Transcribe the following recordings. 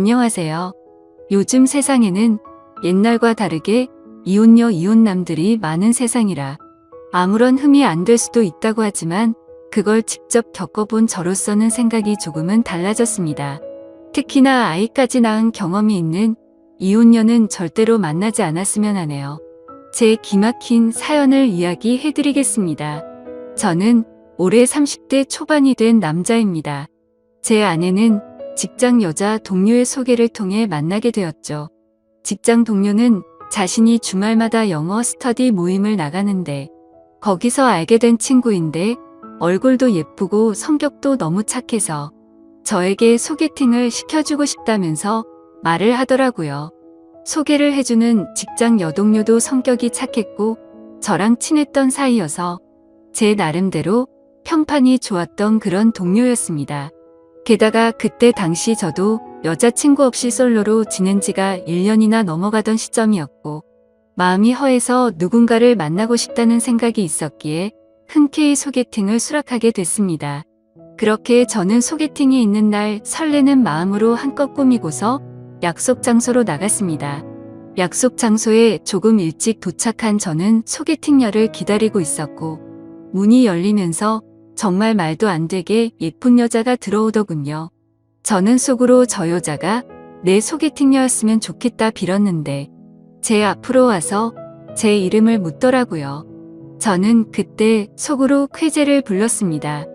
안녕하세요. 요즘 세상에는 옛날과 다르게 이혼녀 이혼남들이 많은 세상이라 아무런 흠이 안 될 수도 있다고 하지만 그걸 직접 겪어본 저로서는 생각이 조금은 달라졌습니다. 특히나 아이까지 낳은 경험이 있는 이혼녀는 절대로 만나지 않았으면 하네요. 제 기막힌 사연을 이야기해드리겠습니다. 저는 올해 30대 초반이 된 남자입니다. 제 아내는 직장 여자 동료의 소개를 통해 만나게 되었죠. 직장 동료는 자신이 주말마다 영어 스터디 모임을 나가는데 거기서 알게 된 친구인데 얼굴도 예쁘고 성격도 너무 착해서 저에게 소개팅을 시켜주고 싶다면서 말을 하더라고요. 소개를 해주는 직장 여동료도 성격이 착했고 저랑 친했던 사이여서 제 나름대로 평판이 좋았던 그런 동료였습니다. 게다가 그때 당시 저도 여자친구 없이 솔로로 지낸 지가 1년이나 넘어가던 시점이었고 마음이 허해서 누군가를 만나고 싶다는 생각이 있었기에 흔쾌히 소개팅을 수락하게 됐습니다. 그렇게 저는 소개팅이 있는 날 설레는 마음으로 한껏 꾸미고서 약속 장소로 나갔습니다. 약속 장소에 조금 일찍 도착한 저는 소개팅녀를 기다리고 있었고 문이 열리면서 정말 말도 안 되게 예쁜 여자가 들어오더군요. 저는 속으로 저 여자가 내 소개팅녀였으면 좋겠다 빌었는데 제 앞으로 와서 제 이름을 묻더라고요. 저는 그때 속으로 쾌재를 불렀습니다.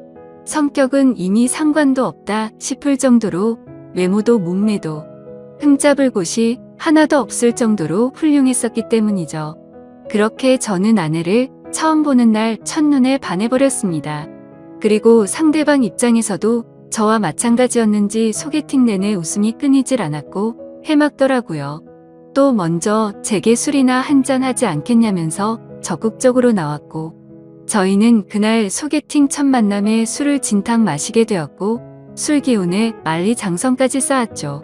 성격은 이미 상관도 없다 싶을 정도로 외모도 몸매도 흠잡을 곳이 하나도 없을 정도로 훌륭했었기 때문이죠. 그렇게 저는 아내를 처음 보는 날 첫눈에 반해버렸습니다. 그리고 상대방 입장에서도 저와 마찬가지였는지 소개팅 내내 웃음이 끊이질 않았고 해맑더라고요. 또 먼저 제게 술이나 한잔 하지 않겠냐면서 적극적으로 나왔고 저희는 그날 소개팅 첫 만남에 술을 진탕 마시게 되었고 술 기운에 만리장성까지 쌓았죠.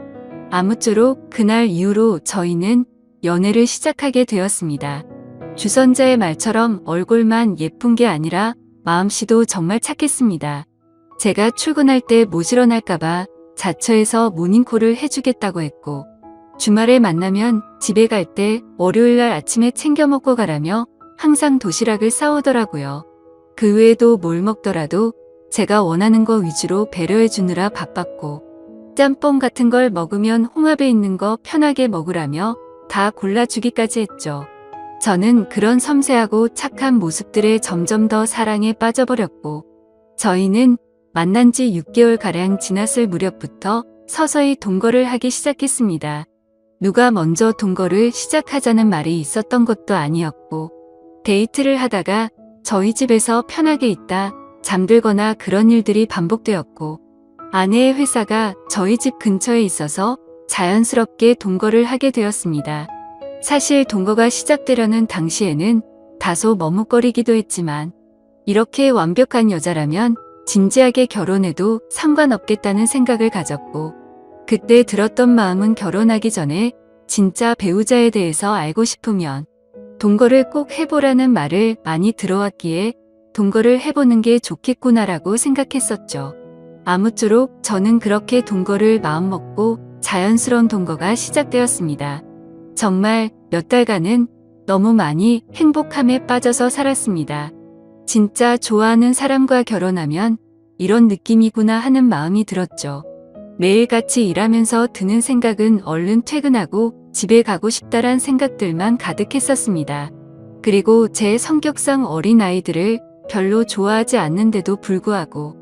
아무쪼록 그날 이후로 저희는 연애를 시작하게 되었습니다. 주선자의 말처럼 얼굴만 예쁜 게 아니라 마음씨도 정말 착했습니다. 제가 출근할 때 모질어날까봐 자처해서 모닝콜을 해주겠다고 했고 주말에 만나면 집에 갈 때 월요일날 아침에 챙겨 먹고 가라며 항상 도시락을 싸오더라고요. 그 외에도 뭘 먹더라도 제가 원하는 거 위주로 배려해 주느라 바빴고 짬뽕 같은 걸 먹으면 홍합에 있는 거 편하게 먹으라며 다 골라주기까지 했죠. 저는 그런 섬세하고 착한 모습들에 점점 더 사랑에 빠져버렸고 저희는 만난 지 6개월가량 지났을 무렵부터 서서히 동거를 하기 시작했습니다. 누가 먼저 동거를 시작하자는 말이 있었던 것도 아니었고 데이트를 하다가 저희 집에서 편하게 있다 잠들거나 그런 일들이 반복되었고 아내의 회사가 저희 집 근처에 있어서 자연스럽게 동거를 하게 되었습니다. 사실 동거가 시작되려는 당시에는 다소 머뭇거리기도 했지만 이렇게 완벽한 여자라면 진지하게 결혼해도 상관없겠다는 생각을 가졌고 그때 들었던 마음은 결혼하기 전에 진짜 배우자에 대해서 알고 싶으면 동거를 꼭 해보라는 말을 많이 들어왔기에 동거를 해보는 게 좋겠구나라고 생각했었죠. 아무쪼록 저는 그렇게 동거를 마음먹고 자연스러운 동거가 시작되었습니다. 정말 몇 달간은 너무 많이 행복함에 빠져서 살았습니다. 진짜 좋아하는 사람과 결혼하면 이런 느낌이구나 하는 마음이 들었죠. 매일같이 일하면서 드는 생각은 얼른 퇴근하고 집에 가고 싶다란 생각들만 가득했었습니다. 그리고 제 성격상 어린아이들을 별로 좋아하지 않는데도 불구하고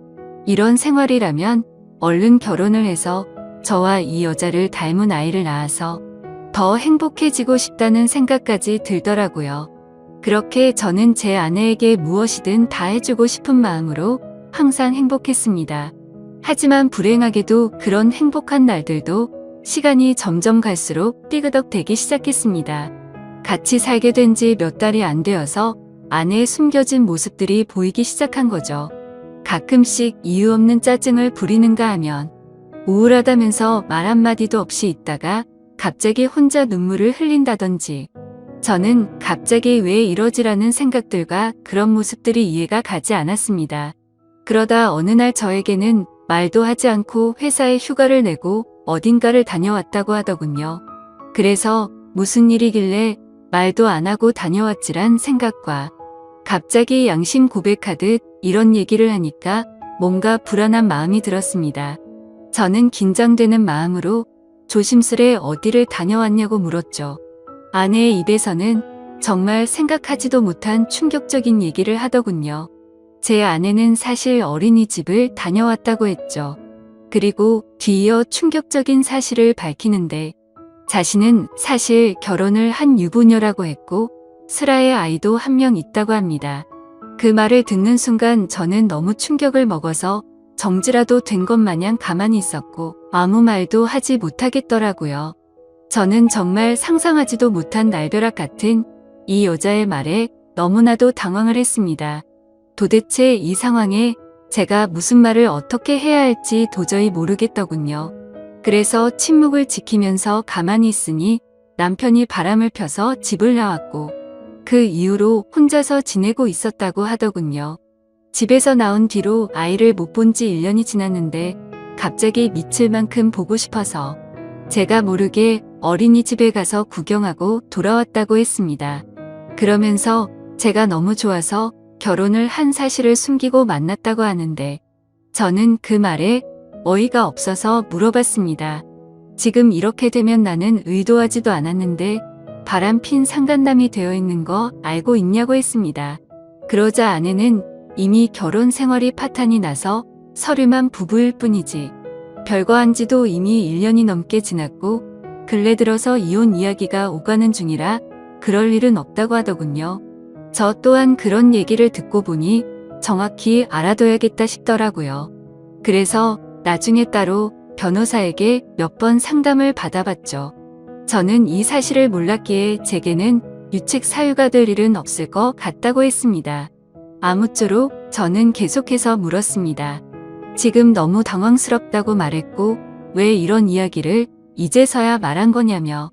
이런 생활이라면 얼른 결혼을 해서 저와 이 여자를 닮은 아이를 낳아서 더 행복해지고 싶다는 생각까지 들더라고요. 그렇게 저는 제 아내에게 무엇이든 다 해주고 싶은 마음으로 항상 행복했습니다. 하지만 불행하게도 그런 행복한 날들도 시간이 점점 갈수록 삐그덕대기 시작했습니다. 같이 살게 된 지 몇 달이 안 되어서 아내의 숨겨진 모습들이 보이기 시작한 거죠. 가끔씩 이유 없는 짜증을 부리는가 하면 우울하다면서 말 한마디도 없이 있다가 갑자기 혼자 눈물을 흘린다던지 저는 갑자기 왜 이러지라는 생각들과 그런 모습들이 이해가 가지 않았습니다. 그러다 어느 날 저에게는 말도 하지 않고 회사에 휴가를 내고 어딘가를 다녀왔다고 하더군요. 그래서 무슨 일이길래 말도 안 하고 다녀왔지란 생각과 갑자기 양심 고백하듯 이런 얘기를 하니까 뭔가 불안한 마음이 들었습니다. 저는 긴장되는 마음으로 조심스레 어디를 다녀왔냐고 물었죠. 아내의 입에서는 정말 생각하지도 못한 충격적인 얘기를 하더군요. 제 아내는 사실 어린이집을 다녀왔다고 했죠. 그리고 뒤이어 충격적인 사실을 밝히는데 자신은 사실 결혼을 한 유부녀라고 했고 슬아의 아이도 한 명 있다고 합니다. 그 말을 듣는 순간 저는 너무 충격을 먹어서 정지라도 된 것 마냥 가만히 있었고 아무 말도 하지 못하겠더라고요. 저는 정말 상상하지도 못한 날벼락 같은 이 여자의 말에 너무나도 당황을 했습니다. 도대체 이 상황에 제가 무슨 말을 어떻게 해야 할지 도저히 모르겠더군요. 그래서 침묵을 지키면서 가만히 있으니 남편이 바람을 펴서 집을 나왔고 그 이후로 혼자서 지내고 있었다고 하더군요. 집에서 나온 뒤로 아이를 못 본 지 1년이 지났는데 갑자기 미칠 만큼 보고 싶어서 제가 모르게 어린이집에 가서 구경하고 돌아왔다고 했습니다. 그러면서 제가 너무 좋아서 결혼을 한 사실을 숨기고 만났다고 하는데 저는 그 말에 어이가 없어서 물어봤습니다. 지금 이렇게 되면 나는 의도하지도 않았는데 바람핀 상간남이 되어 있는 거 알고 있냐고 했습니다. 그러자 아내는 이미 결혼 생활이 파탄이 나서 서류만 부부일 뿐이지 별거 한 지도 이미 1년이 넘게 지났고 근래 들어서 이혼 이야기가 오가는 중이라 그럴 일은 없다고 하더군요. 저 또한 그런 얘기를 듣고 보니 정확히 알아둬야겠다 싶더라고요. 그래서 나중에 따로 변호사에게 몇 번 상담을 받아봤죠. 저는 이 사실을 몰랐기에 제게는 유책 사유가 될 일은 없을 것 같다고 했습니다. 아무쪼록 저는 계속해서 물었습니다. 지금 너무 당황스럽다고 말했고 왜 이런 이야기를 이제서야 말한 거냐며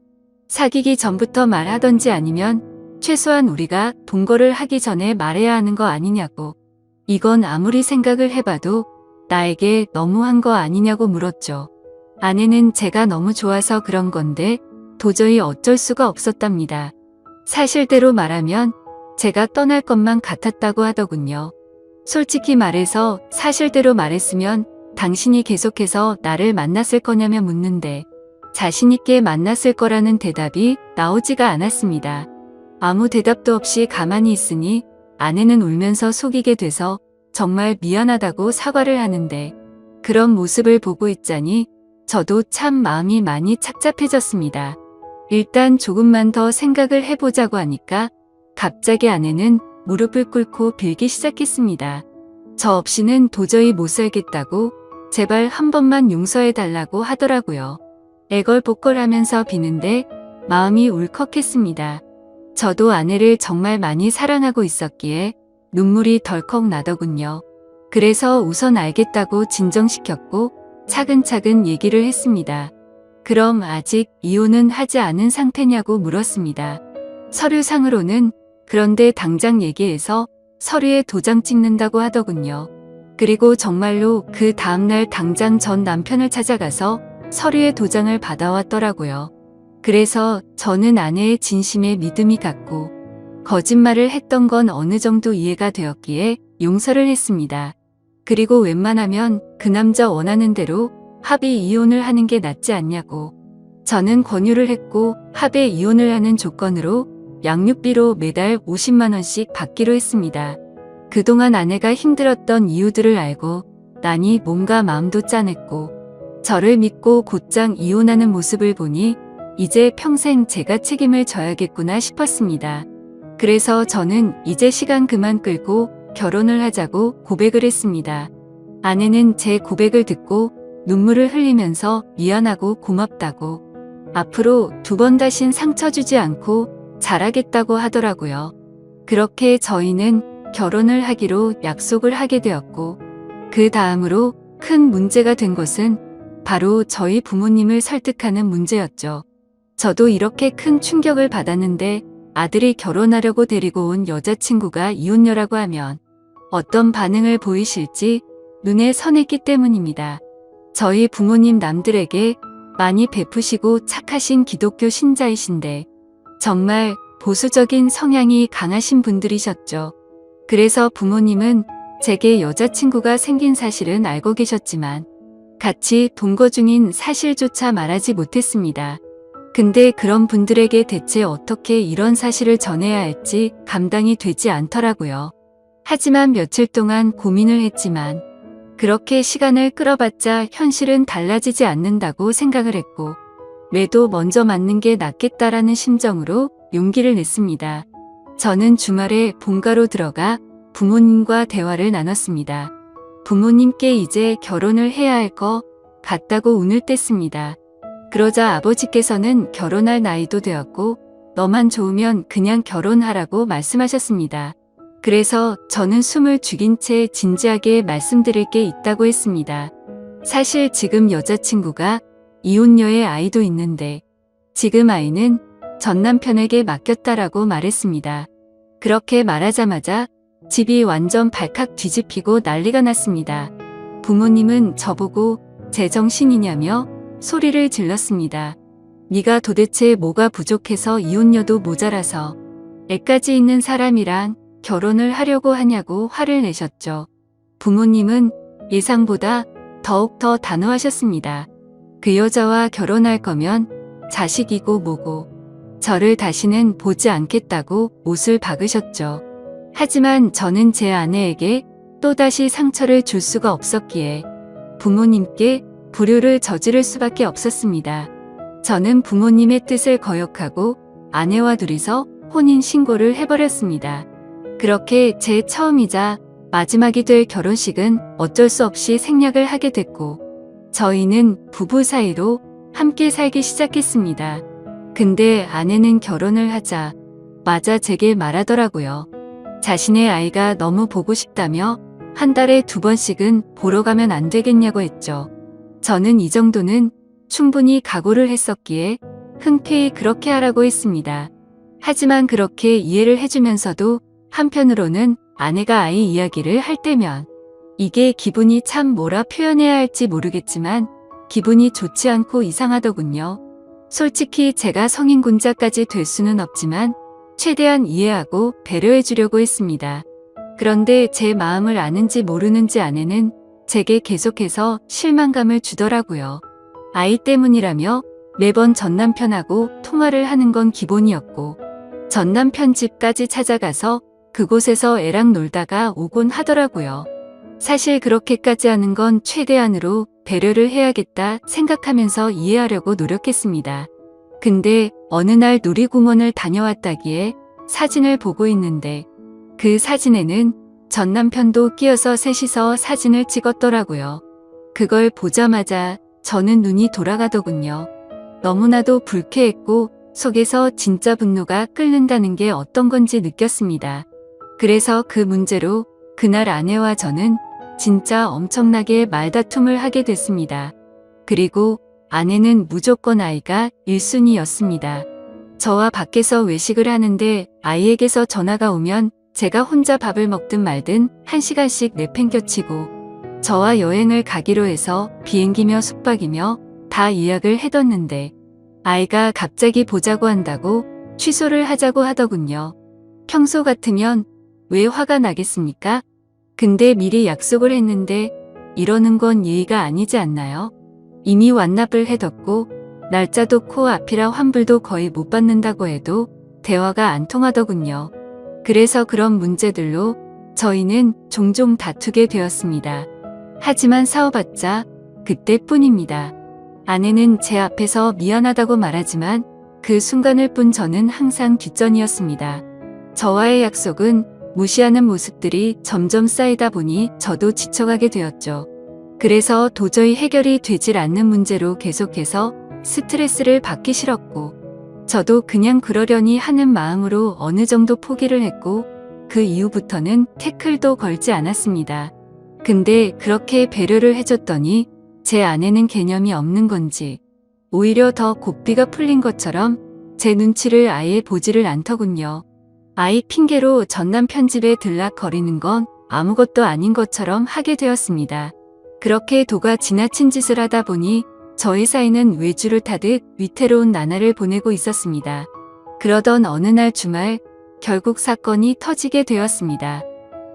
사귀기 전부터 말하던지 아니면 최소한 우리가 동거를 하기 전에 말해야 하는 거 아니냐고 이건 아무리 생각을 해봐도 나에게 너무한 거 아니냐고 물었죠. 아내는 제가 너무 좋아서 그런 건데 도저히 어쩔 수가 없었답니다. 사실대로 말하면 제가 떠날 것만 같았다고 하더군요. 솔직히 말해서 사실대로 말했으면 당신이 계속해서 나를 만났을 거냐며 묻는데 자신있게 만났을 거라는 대답이 나오지가 않았습니다. 아무 대답도 없이 가만히 있으니 아내는 울면서 속이게 돼서 정말 미안하다고 사과를 하는데 그런 모습을 보고 있자니 저도 참 마음이 많이 착잡해졌습니다. 일단 조금만 더 생각을 해보자고 하니까 갑자기 아내는 무릎을 꿇고 빌기 시작했습니다. 저 없이는 도저히 못 살겠다고 제발 한 번만 용서해달라고 하더라고요. 애걸복걸하면서 비는데 마음이 울컥했습니다. 저도 아내를 정말 많이 사랑하고 있었기에 눈물이 덜컥 나더군요. 그래서 우선 알겠다고 진정시켰고 차근차근 얘기를 했습니다. 그럼 아직 이혼은 하지 않은 상태냐고 물었습니다. 서류상으로는 그런데 당장 얘기해서 서류에 도장 찍는다고 하더군요. 그리고 정말로 그 다음날 당장 전 남편을 찾아가서 서류에 도장을 받아왔더라고요. 그래서 저는 아내의 진심에 믿음이 갔고 거짓말을 했던 건 어느 정도 이해가 되었기에 용서를 했습니다. 그리고 웬만하면 그 남자 원하는 대로 합의 이혼을 하는 게 낫지 않냐고 저는 권유를 했고 합의 이혼을 하는 조건으로 양육비로 매달 50만 원씩 받기로 했습니다. 그동안 아내가 힘들었던 이유들을 알고 나니 몸과 마음도 짠했고 저를 믿고 곧장 이혼하는 모습을 보니 이제 평생 제가 책임을 져야겠구나 싶었습니다. 그래서 저는 이제 시간 그만 끌고 결혼을 하자고 고백을 했습니다. 아내는 제 고백을 듣고 눈물을 흘리면서 미안하고 고맙다고 앞으로 2번 다신 상처 주지 않고 잘하겠다고 하더라고요. 그렇게 저희는 결혼을 하기로 약속을 하게 되었고 그 다음으로 큰 문제가 된 것은 바로 저희 부모님을 설득하는 문제였죠. 저도 이렇게 큰 충격을 받았는데 아들이 결혼하려고 데리고 온 여자친구가 이혼녀라고 하면 어떤 반응을 보이실지 눈에 선했기 때문입니다. 저희 부모님 남들에게 많이 베푸시고 착하신 기독교 신자이신데 정말 보수적인 성향이 강하신 분들이셨죠. 그래서 부모님은 제게 여자친구가 생긴 사실은 알고 계셨지만 같이 동거 중인 사실조차 말하지 못했습니다. 근데 그런 분들에게 대체 어떻게 이런 사실을 전해야 할지 감당이 되지 않더라고요. 하지만 며칠 동안 고민을 했지만 그렇게 시간을 끌어봤자 현실은 달라지지 않는다고 생각을 했고 매도 먼저 맞는 게 낫겠다라는 심정으로 용기를 냈습니다. 저는 주말에 본가로 들어가 부모님과 대화를 나눴습니다. 부모님께 이제 결혼을 해야 할 것 같다고 운을 뗐습니다. 그러자 아버지께서는 결혼할 나이도 되었고 너만 좋으면 그냥 결혼하라고 말씀하셨습니다. 그래서 저는 숨을 죽인 채 진지하게 말씀드릴 게 있다고 했습니다. 사실 지금 여자친구가 이혼녀의 아이도 있는데 지금 아이는 전 남편에게 맡겼다라고 말했습니다. 그렇게 말하자마자 집이 완전 발칵 뒤집히고 난리가 났습니다. 부모님은 저보고 제정신이냐며 소리를 질렀습니다. 네가 도대체 뭐가 부족해서 이혼녀도 모자라서 애까지 있는 사람이랑 결혼을 하려고 하냐고 화를 내셨죠. 부모님은 예상보다 더욱 더 단호하셨습니다. 그 여자와 결혼할 거면 자식이고 뭐고 저를 다시는 보지 않겠다고 못을 박으셨죠. 하지만 저는 제 아내에게 또다시 상처를 줄 수가 없었기에 부모님께 불효를 저지를 수밖에 없었습니다. 저는 부모님의 뜻을 거역하고 아내와 둘이서 혼인 신고를 해버렸습니다. 그렇게 제 처음이자 마지막이 될 결혼식은 어쩔 수 없이 생략을 하게 됐고 저희는 부부 사이로 함께 살기 시작했습니다. 근데 아내는 결혼을 하자 마자 제게 말하더라고요. 자신의 아이가 너무 보고 싶다며 한 달에 2번씩은 보러 가면 안 되겠냐고 했죠. 저는 이 정도는 충분히 각오를 했었기에 흔쾌히 그렇게 하라고 했습니다. 하지만 그렇게 이해를 해주면서도 한편으로는 아내가 아이 이야기를 할 때면 이게 기분이 참 뭐라 표현해야 할지 모르겠지만 기분이 좋지 않고 이상하더군요. 솔직히 제가 성인군자까지 될 수는 없지만 최대한 이해하고 배려해 주려고 했습니다. 그런데 제 마음을 아는지 모르는지 아내는 제게 계속해서 실망감을 주더라고요. 아이 때문이라며 매번 전남편하고 통화를 하는 건 기본이었고 전남편 집까지 찾아가서 그곳에서 애랑 놀다가 오곤 하더라고요. 사실 그렇게까지 하는 건 최대한으로 배려를 해야겠다 생각하면서 이해하려고 노력했습니다. 근데 어느 날 놀이공원을 다녀왔다기에 사진을 보고 있는데 그 사진에는 전 남편도 끼어서 셋이서 사진을 찍었더라고요. 그걸 보자마자 저는 눈이 돌아가더군요. 너무나도 불쾌했고 속에서 진짜 분노가 끓는다는 게 어떤 건지 느꼈습니다. 그래서 그 문제로 그날 아내와 저는 진짜 엄청나게 말다툼을 하게 됐습니다. 그리고 아내는 무조건 아이가 1순위였습니다. 저와 밖에서 외식을 하는데 아이에게서 전화가 오면 제가 혼자 밥을 먹든 말든 1시간씩 내팽겨치고 저와 여행을 가기로 해서 비행기며 숙박이며 다 예약을 해뒀는데 아이가 갑자기 보자고 한다고 취소를 하자고 하더군요. 평소 같으면 왜 화가 나겠습니까? 근데 미리 약속을 했는데 이러는 건 예의가 아니지 않나요? 이미 완납을 해뒀고 날짜도 코앞이라 환불도 거의 못 받는다고 해도 대화가 안 통하더군요. 그래서 그런 문제들로 저희는 종종 다투게 되었습니다. 하지만 싸워봤자 그때뿐입니다. 아내는 제 앞에서 미안하다고 말하지만 그 순간을 뿐 저는 항상 뒷전이었습니다. 저와의 약속은 무시하는 모습들이 점점 쌓이다 보니 저도 지쳐가게 되었죠. 그래서 도저히 해결이 되질 않는 문제로 계속해서 스트레스를 받기 싫었고 저도 그냥 그러려니 하는 마음으로 어느 정도 포기를 했고 그 이후부터는 태클도 걸지 않았습니다. 근데 그렇게 배려를 해줬더니 제 아내는 개념이 없는 건지 오히려 더 고삐가 풀린 것처럼 제 눈치를 아예 보지를 않더군요. 아이 핑계로 전남편 집에 들락거리는 건 아무것도 아닌 것처럼 하게 되었습니다. 그렇게 도가 지나친 짓을 하다 보니 저희 사이는 외주를 타듯 위태로운 나날을 보내고 있었습니다. 그러던 어느 날 주말 결국 사건이 터지게 되었습니다.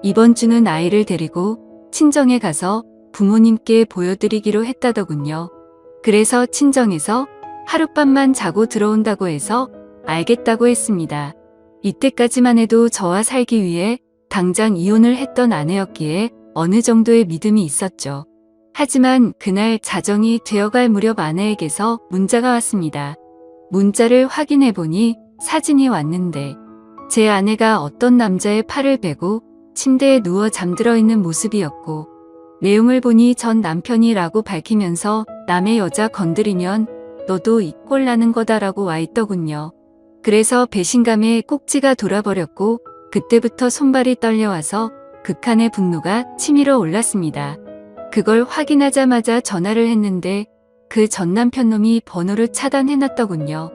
이번 주는 아이를 데리고 친정에 가서 부모님께 보여드리기로 했다더군요. 그래서 친정에서 하룻밤만 자고 들어온다고 해서 알겠다고 했습니다. 이때까지만 해도 저와 살기 위해 당장 이혼을 했던 아내였기에 어느 정도의 믿음이 있었죠. 하지만 그날 자정이 되어갈 무렵 아내에게서 문자가 왔습니다. 문자를 확인해 보니 사진이 왔는데 제 아내가 어떤 남자의 팔을 베고 침대에 누워 잠들어 있는 모습이었고 내용을 보니 전 남편이라고 밝히면서 남의 여자 건드리면 너도 이 꼴 나는 거다라고 와 있더군요. 그래서 배신감에 꼭지가 돌아버렸고 그때부터 손발이 떨려와서 극한의 분노가 치밀어 올랐습니다. 그걸 확인하자마자 전화를 했는데 그 전 남편 놈이 번호를 차단해놨더군요.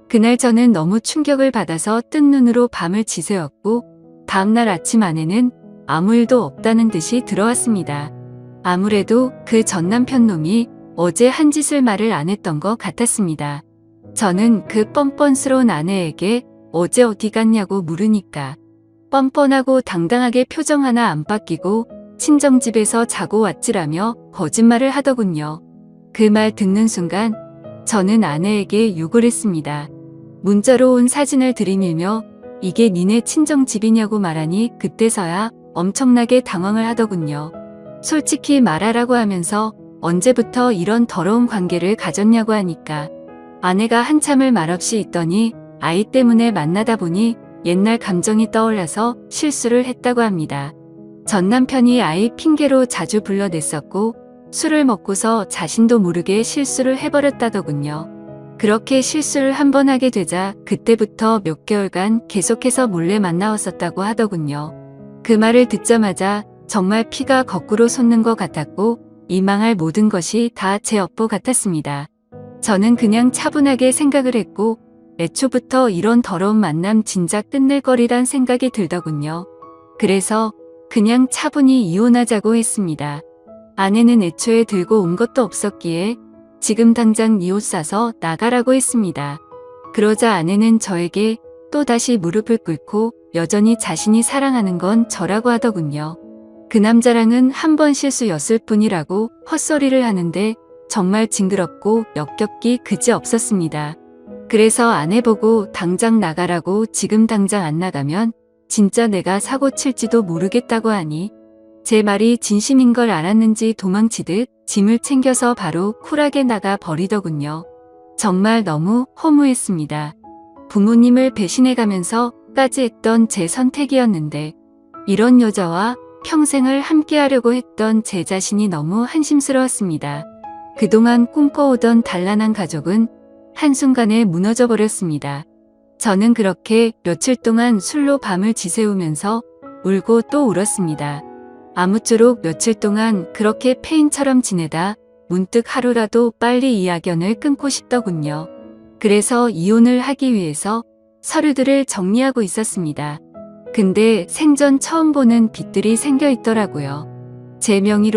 그날 저는 너무 충격을 받아서 뜬 눈으로 밤을 지새웠고 다음날 아침 아내는 아무 일도 없다는 듯이 들어왔습니다. 아무래도 그 전 남편 놈이 어제 한 짓을 말을 안 했던 것 같았습니다. 저는 그 뻔뻔스러운 아내에게 어제 어디 갔냐고 물으니까 뻔뻔하고 당당하게 표정 하나 안 바뀌고 친정집에서 자고 왔지라며 거짓말을 하더군요. 그 말 듣는 순간 저는 아내에게 욕을 했습니다. 문자로 온 사진을 들이밀며 이게 니네 친정집이냐고 말하니 그때서야 엄청나게 당황을 하더군요. 솔직히 말하라고 하면서 언제부터 이런 더러운 관계를 가졌냐고 하니까 아내가 한참을 말없이 있더니 아이 때문에 만나다 보니 옛날 감정이 떠올라서 실수를 했다고 합니다. 전 남편이 아이 핑계로 자주 불러댔었고 술을 먹고서 자신도 모르게 실수를 해버렸다더군요. 그렇게 실수를 한 번 하게 되자 그때부터 몇 개월간 계속해서 몰래 만나왔었다고 하더군요. 그 말을 듣자마자 정말 피가 거꾸로 솟는 것 같았고 이 망할 모든 것이 다 제 업보 같았습니다. 저는 그냥 차분하게 생각을 했고 애초부터 이런 더러운 만남 진작 끝낼 거리란 생각이 들더군요. 그래서 그냥 차분히 이혼하자고 했습니다. 아내는 애초에 들고 온 것도 없었기에 지금 당장 네 옷 싸서 나가라고 했습니다. 그러자 아내는 저에게 또다시 무릎을 꿇고 여전히 자신이 사랑하는 건 저라고 하더군요. 그 남자랑은 한 번 실수였을 뿐이라고 헛소리를 하는데 정말 징그럽고 역겹기 그지없었습니다. 그래서 아내 보고 당장 나가라고 지금 당장 안 나가면 진짜 내가 사고 칠지도 모르겠다고 하니 제 말이 진심인 걸 알았는지 도망치듯 짐을 챙겨서 바로 쿨하게 나가 버리더군요. 정말 너무 허무했습니다. 부모님을 배신해가면서까지 했던 제 선택이었는데 이런 여자와 평생을 함께하려고 했던 제 자신이 너무 한심스러웠습니다. 그동안 꿈꿔오던 단란한 가족은 한순간에 무너져 버렸습니다. 저는 그렇게 며칠 동안 술로 밤을 지새우면서 울고 또 울었습니다. 아무쪼록 며칠 동안 그렇게 폐인처럼 지내다 문득 하루라도 빨리 이 악연을 끊고 싶더군요. 그래서 이혼을 하기 위해서 서류들을 정리하고 있었습니다. 근데 생전 처음 보는 빚들이 생겨 있더라고요. 제 명의로